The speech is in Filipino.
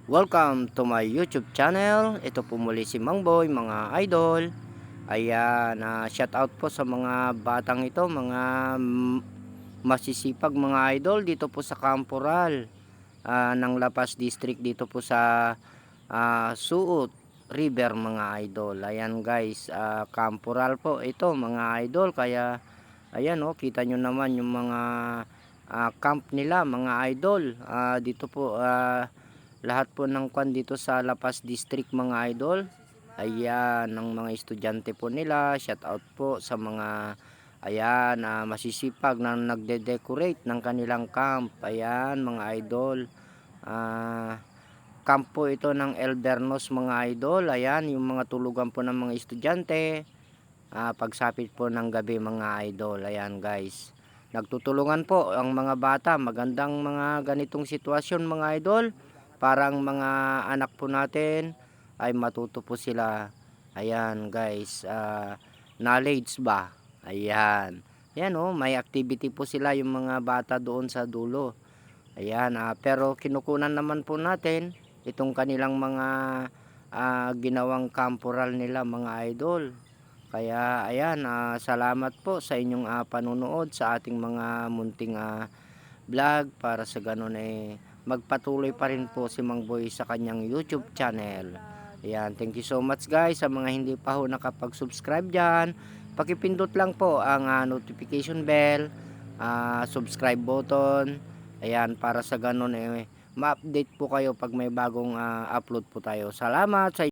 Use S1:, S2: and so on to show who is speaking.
S1: Welcome to my YouTube channel. Ito po muli si Mang Boy, mga idol. Ayan, shout out po sa mga batang ito, mga masisipag mga idol dito po sa Camporal ng Lapas District dito po sa Suot River mga idol. Ayan guys, Camporal po ito mga idol. Kaya ayan kita nyo naman yung mga camp nila mga idol. Dito po lahat po ng kwan dito sa Lapas District mga idol. Ayan, ng mga estudyante po nila. Shout out po sa mga ayan, masisipag na nagde-decorate ng kanilang camp. Ayan, mga idol. Camp po ito ng Eldernos mga idol. Ayan, yung mga tulugan po ng mga estudyante. Pagsapit po ng gabi mga idol. Ayan guys. Nagtutulungan po ang mga bata. Magandang mga ganitong sitwasyon mga idol. Parang mga anak po natin ay matuto po sila. Ayan guys, knowledge ba? Ayan. Ayan may activity po sila yung mga bata doon sa dulo. Ayan, pero kinukunan naman po natin itong kanilang mga ginawang camporal nila mga idol. Kaya ayan, salamat po sa inyong panunood sa ating mga munting vlog para sa ganun magpatuloy pa rin po si Mang Boy sa kanyang YouTube channel. Ayan, thank you so much guys sa mga hindi pa ho nakapag-subscribe dyan. Pakipindot lang po ang notification bell, subscribe button. Ayan, para sa ganun ma-update po kayo pag may bagong upload po tayo. Salamat sa